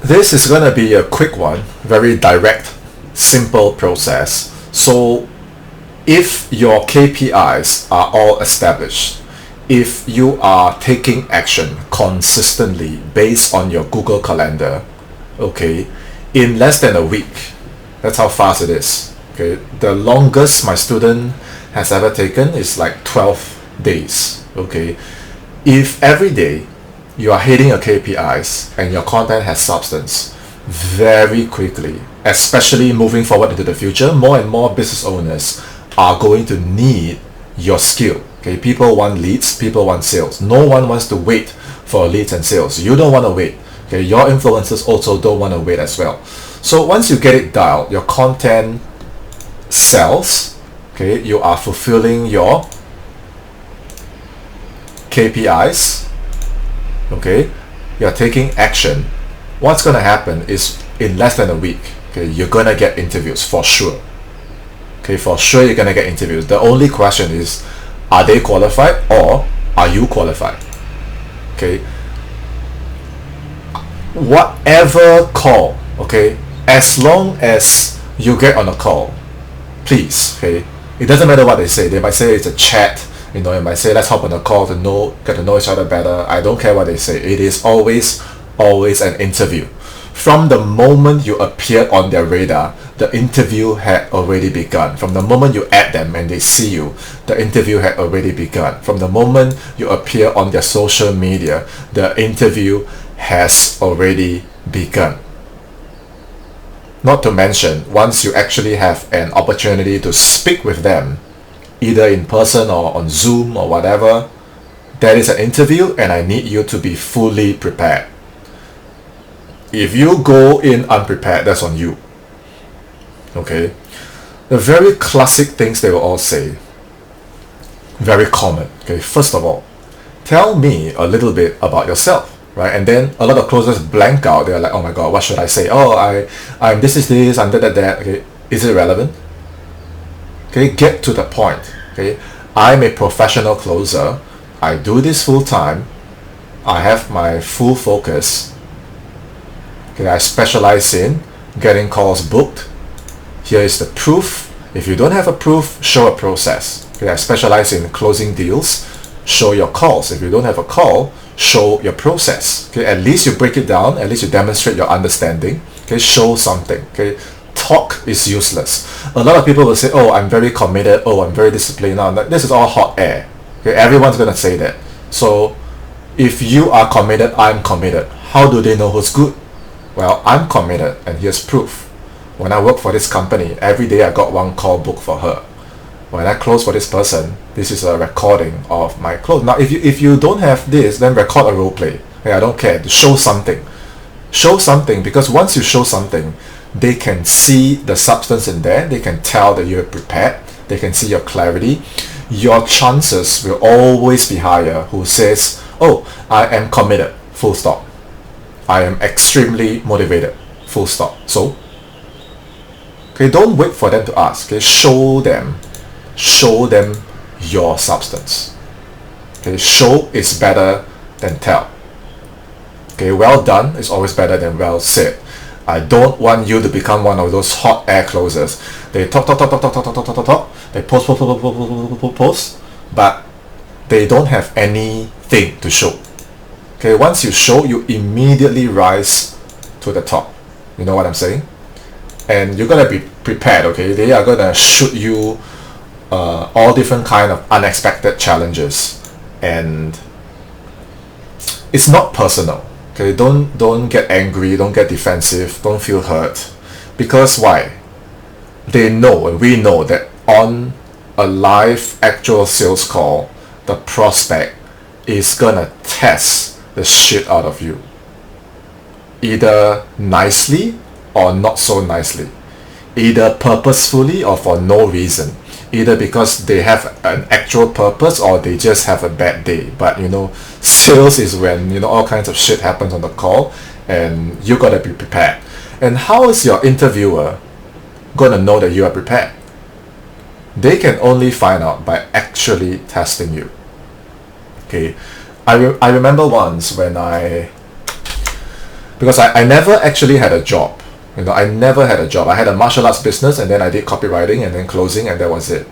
This is going to be a quick one, very direct, simple process. So if your KPIs are all established, if you are taking action consistently based on your Google Calendar, okay, in less than a week, that's how fast it is. Okay, the longest my student has ever taken is like 12 days. Okay, if every day you are hitting your KPIs and your content has substance, very quickly, especially moving forward into the future, more and more business owners are going to need your skill. Okay, people want leads, people want sales. No one wants to wait for leads and sales. You don't want to wait. Okay, your influencers also don't want to wait as well. So once you get it dialed, your content sells. Okay, you are fulfilling your KPIs. Okay, you're taking action. What's gonna happen is in less than a week, okay, you're gonna get interviews for sure. Okay, for sure you're gonna get interviews. The only question is, are they qualified or are you qualified? Okay, whatever call, okay, as long as you get on a call, please, okay, it doesn't matter what they say. They might say it's a chat, you know, it might say let's hop on a call to get to know each other better. I don't care what they say. It is always an interview. From the moment you appear on their radar, the interview had already begun. From the moment you add them and they see you, the interview had already begun. From the moment you appear on their social media, the interview has already begun. Not to mention, once you actually have an opportunity to speak with them, either in person or on Zoom or whatever, that is an interview and I need you to be fully prepared. If you go in unprepared, that's on you. Okay? The very classic things they will all say, very common. Okay, first of all, tell me a little bit about yourself. Right? And then a lot of closers blank out. They're like, oh my god, what should I say? Oh, I'm this is this, I'm that. Okay, is it relevant? Okay, get to the point. Okay, I'm a professional closer. I do this full time. I have my full focus. Okay, I specialize in getting calls booked. Here is the proof. If you don't have a proof, show a process. Okay, I specialize in closing deals. Show your calls. If you don't have a call, show your process. Okay, at least you break it down. At least you demonstrate your understanding. Okay, show something. Okay, talk is useless. A lot of people will say, oh, I'm very committed. Oh, I'm very disciplined. Now, this is all hot air. Okay, everyone's gonna say that. So if you are committed, I'm committed. How do they know who's good? Well, I'm committed, and here's proof. When I work for this company, every day I got one call booked for her. When I close for this person, this is a recording of my close. Now, if you don't have this, then record a role play. Okay, I don't care. Show something. Show something, because once you show something, they can see the substance in there. They can tell that you're prepared. They can see your clarity. Your chances will always be higher who says, oh, I am committed, full stop. I am extremely motivated, full stop. So, okay, don't wait for them to ask. Okay, show them your substance. Okay, show is better than tell. Okay, well done is always better than well said. I don't want you to become one of those hot air closers. They talk. They post, but they don't have anything to show. Okay, once you show, you immediately rise to the top. You know what I'm saying? And you're gonna be prepared. Okay, they are gonna shoot you all different kind of unexpected challenges, and it's not personal. Okay, don't get angry, don't get defensive, don't feel hurt, because why? They know, and we know, that on a live actual sales call, the prospect is gonna test the shit out of you, either nicely or not so nicely, either purposefully or for no reason, either because they have an actual purpose or they just have a bad day. But you know, sales is when, you know, all kinds of shit happens on the call, and you gotta be prepared. And how is your interviewer gonna know that you are prepared? They can only find out by actually testing you. Okay, I remember once when I because I never actually had a job. I never had a job. I had a martial arts business, and then I did copywriting and then closing, and that was it.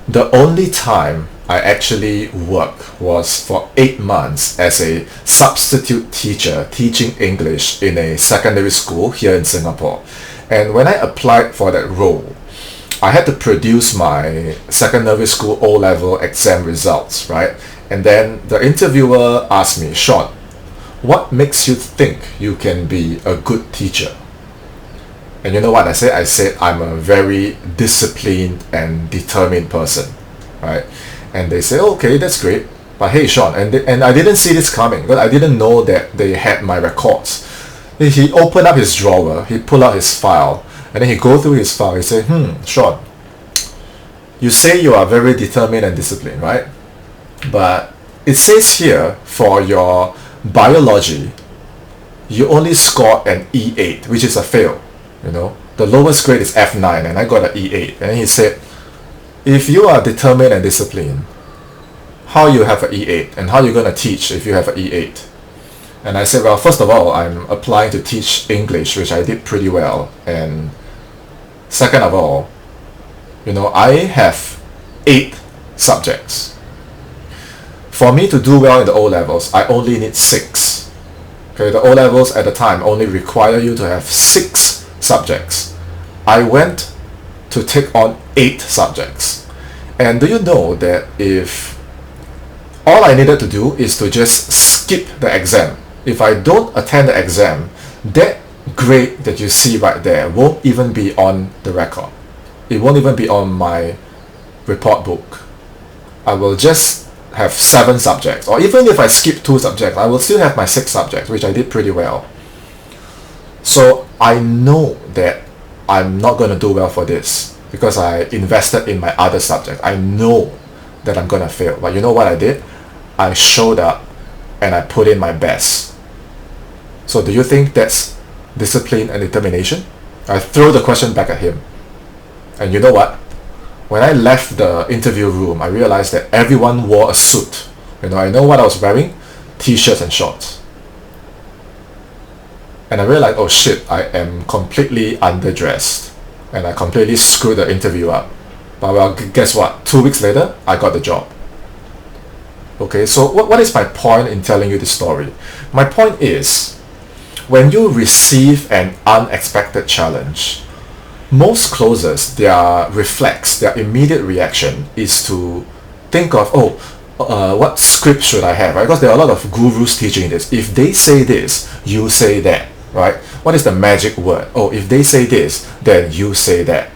The only time I actually worked was for 8 months as a substitute teacher teaching English in a secondary school here in Singapore. And when I applied for that role, I had to produce my secondary school O-level exam results, right? And then the interviewer asked me, Sean, what makes you think you can be a good teacher? And you know what I said? I said I'm a very disciplined and determined person, right? And they say, okay, that's great. But hey, Sean, and I didn't see this coming, because I didn't know that they had my records. He opened up his drawer, he pulled out his file, and then he go through his file. He said, Sean, you say you are very determined and disciplined, right? But it says here for your biology, you only scored an E8, which is a fail. The lowest grade is F9, and I got an E8. And he said, if you are determined and disciplined, how you have an E8, and how you going to teach if you have an E8? And I said, well, first of all, I'm applying to teach English, which I did pretty well. And second of all, I have 8 subjects. For me to do well in the O-levels, I only need 6. Okay, the O-levels at the time only require you to have 6 subjects. I went to take on 8 subjects. And do you know that if all I needed to do is to just skip the exam, if I don't attend the exam, that grade that you see right there won't even be on the record. It won't even be on my report book. I will just have 7 subjects, or even if I skip 2 subjects, I will still have my 6 subjects, which I did pretty well. So I know that I'm not going to do well for this because I invested in my other subjects. I know that I'm going to fail. But you know what I did? I showed up and I put in my best. So do you think that's discipline and determination? I throw the question back at him. And you know what? When I left the interview room, I realized that everyone wore a suit. I know what I was wearing? T-shirts and shorts. And I realized, oh shit, I am completely underdressed. And I completely screwed the interview up. But well, guess what? 2 weeks later, I got the job. Okay, so what is my point in telling you this story? My point is, when you receive an unexpected challenge, most closers, their reflex, their immediate reaction is to think of, what script should I have, right? Because there are a lot of gurus teaching this. If they say this, you say that, right? What is the magic word? If they say this, then you say that.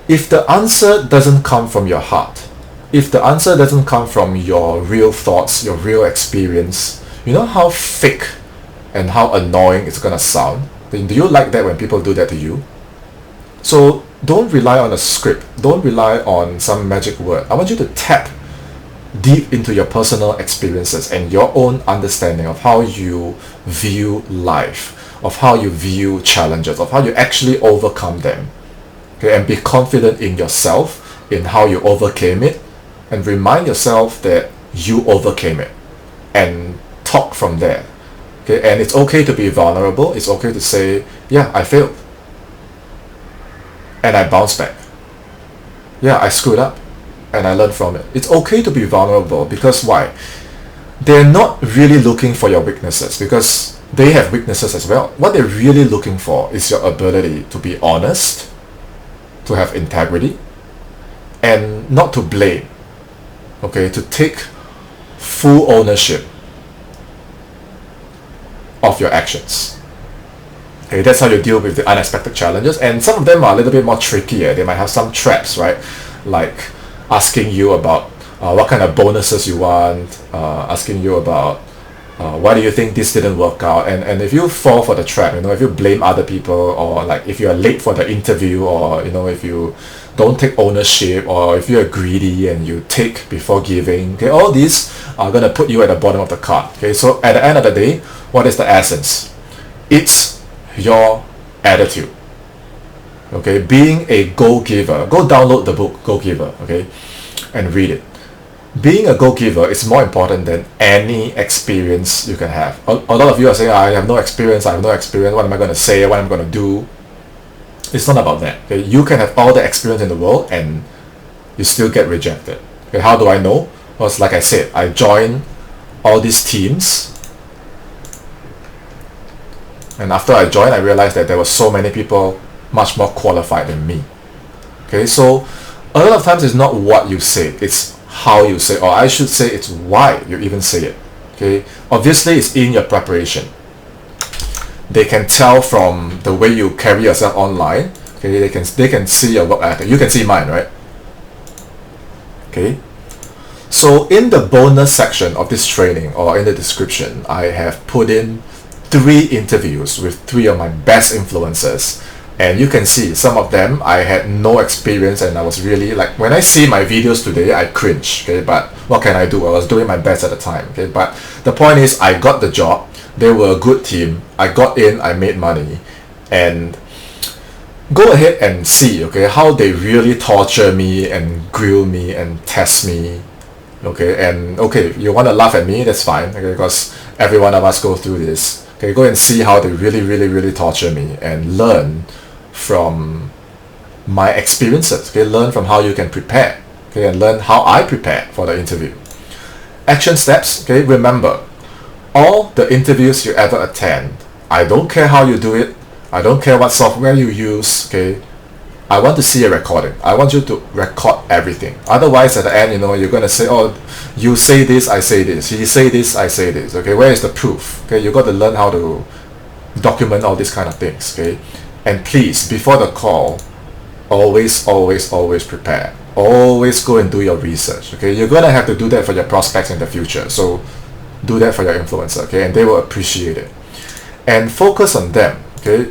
If the answer doesn't come from your heart, if the answer doesn't come from your real thoughts, your real experience, you know how fake and how annoying it's gonna sound? Do you like that when people do that to you? So don't rely on a script. Don't rely on some magic word. I want you to tap deep into your personal experiences and your own understanding of how you view life, of how you view challenges, of how you actually overcome them. Okay, and be confident in yourself, in how you overcame it, and remind yourself that you overcame it, and talk from there. Okay, and it's okay to be vulnerable. It's okay to say, yeah, I failed. And I bounced back. Yeah, I screwed up. And I learned from it. It's okay to be vulnerable because why? They're not really looking for your weaknesses because they have weaknesses as well. What they're really looking for is your ability to be honest, to have integrity, and not to blame. Okay, to take full ownership of your actions. Okay, that's how you deal with the unexpected challenges, and some of them are a little bit more trickier. They might have some traps, right? Like asking you about what kind of bonuses you want, asking you about why do you think this didn't work out, and if you fall for the trap, if you blame other people, or like if you are late for the interview, or if you don't take ownership, or if you're greedy and you take before giving, okay, all these are going to put you at the bottom of the cart. Okay, so at the end of the day, what is the essence? It's your attitude. Okay, being a go-giver. Go download the book Go Giver, okay, and read it. being a go-giver is more important than any experience you can have. A lot of you are saying, I have no experience, what am I going to say, what am I going to do? It's not about that. Okay? You can have all the experience in the world and you still get rejected. Okay? How do I know? Well, it's like I said, I joined all these teams, and after I joined, I realized that there were so many people much more qualified than me. Okay, so a lot of times it's not what you say, it's how you say, or I should say it's why you even say it. Okay, obviously it's in your preparation. They can tell from the way you carry yourself online. Okay, they can see your work ethic. You can see mine, right? Okay, so in the bonus section of this training, or in the description, I have put in 3 interviews with 3 of my best influencers, and you can see some of them I had no experience, and I was really like, when I see my videos today I cringe. Okay, but what can I do? I was doing my best at the time. Okay, but the point is, I got the job. They were a good team. I got in, I made money, and go ahead and see, okay, how they really torture me and grill me and test me. Okay, and okay, you want to laugh at me, that's fine, okay, because every one of us go through this. Okay, go and see how they really torture me, and learn from my experiences. Okay, learn from how you can prepare. Okay, and learn how I prepare for the interview. Action steps. Okay, remember, all the interviews you ever attend, I don't care how you do it, I don't care what software you use. Okay, I want to see a recording. I want you to record everything. Otherwise, at the end, you're going to say, oh, you say this, I say this. You say this, I say this. Okay, where is the proof? Okay, you got to learn how to document all these kind of things. Okay, and please, before the call, always prepare. Always go and do your research. Okay, you're going to have to do that for your prospects in the future. So do that for your influencer. Okay, and they will appreciate it. And focus on them. Okay,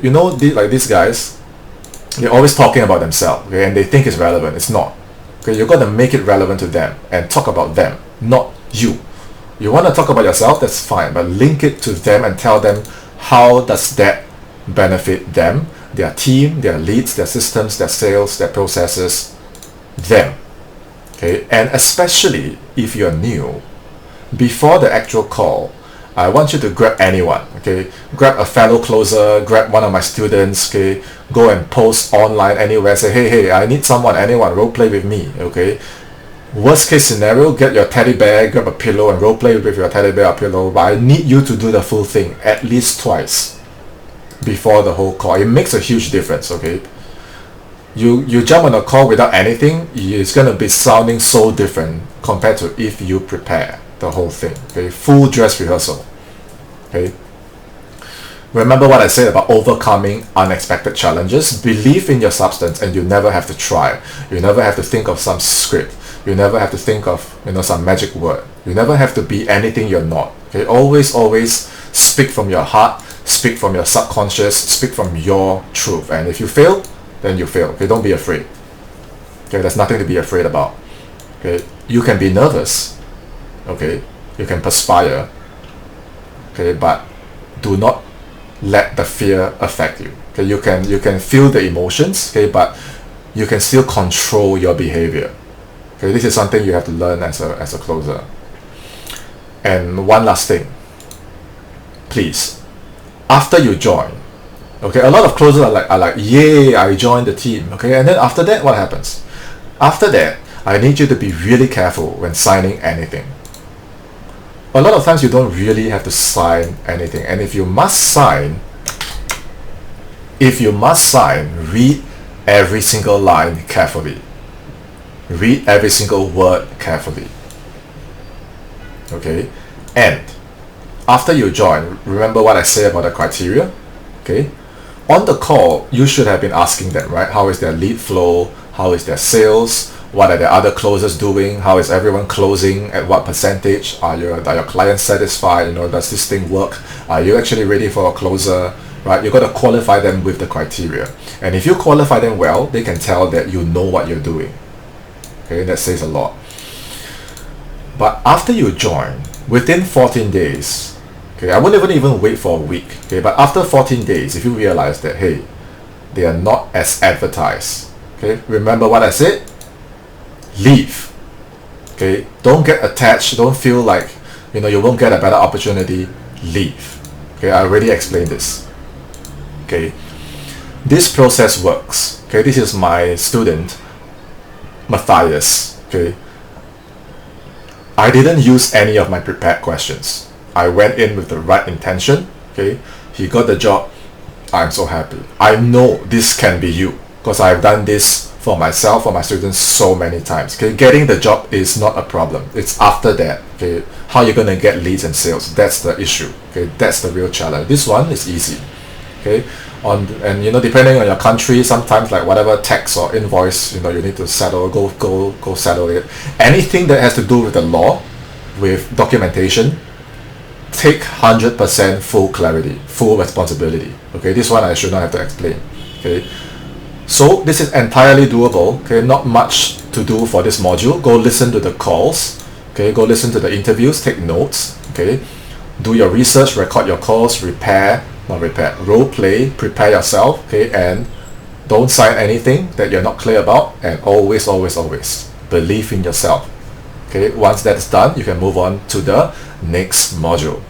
like these guys, they're always talking about themselves, okay, and they think it's relevant. It's not. Okay, you got to make it relevant to them and talk about them, not you. You want to talk about yourself, that's fine, but link it to them and tell them how does that benefit them, their team, their leads, their systems, their sales, their processes, them. Okay, and especially if you're new, before the actual call, I want you to grab anyone. Okay, grab a fellow closer, grab one of my students. Okay, go and post online anywhere. Say, hey, I need someone, anyone, role play with me. Okay, worst case scenario, get your teddy bear, grab a pillow, and role play with your teddy bear or pillow. But I need you to do the full thing at least twice before the whole call. It makes a huge difference. Okay, you jump on a call without anything, it's gonna be sounding so different compared to if you prepare the whole thing. Okay, full dress rehearsal. Okay, remember what I said about overcoming unexpected challenges. Believe in your substance, and you never have to try. You never have to think of some script. You never have to think of some magic word. You never have to be anything you're not. Okay, always speak from your heart, speak from your subconscious, speak from your truth. And if you fail, then you fail. Okay, don't be afraid. Okay, there's nothing to be afraid about. Okay, you can be nervous. Okay, you can perspire. Okay, but do not let the fear affect you. Okay, you can feel the emotions. Okay, but you can still control your behavior. Okay, this is something you have to learn as a closer. And one last thing, please, after you join, okay, a lot of closers are like, yay, I joined the team. Okay, and then after that, what happens? After that, I need you to be really careful when signing anything. A lot of times you don't really have to sign anything, and if you must sign, read every single line carefully. Read every single word carefully. Okay, and after you join, remember what I said about the criteria. Okay, on the call, you should have been asking them, right? How is their lead flow? How is their sales? What are the other closers doing? How is everyone closing? At what percentage? Are your clients satisfied? Does this thing work? Are you actually ready for a closer? Right? You got to qualify them with the criteria. And if you qualify them well, they can tell that you know what you're doing. Okay, that says a lot. But after you join, within 14 days, okay, I wouldn't even wait for a week. Okay, but after 14 days, if you realize that, hey, they are not as advertised. Okay, remember what I said? Leave. Okay, don't get attached, don't feel like you won't get a better opportunity. Leave. Okay, I already explained this. Okay, this process works. Okay, this is my student Matthias. Okay, I didn't use any of my prepared questions. I went in with the right intention. Okay, he got the job. I'm so happy. I know this can be you, because I've done this for myself, for my students so many times. Okay, getting the job is not a problem. It's after that. Okay, how you're gonna get leads and sales, that's the issue. Okay, that's the real challenge. This one is easy. Okay, and depending on your country, sometimes like whatever tax or invoice you need to settle, go settle it. Anything that has to do with the law, with documentation, take 100% full clarity, full responsibility. Okay, this one I should not have to explain. Okay, so this is entirely doable. Okay, not much to do for this module. Go listen to the calls. Okay, go listen to the interviews, take notes. Okay, do your research, record your calls, role play, prepare yourself. Okay, and don't sign anything that you're not clear about, and always believe in yourself. Okay, once that's done, you can move on to the next module.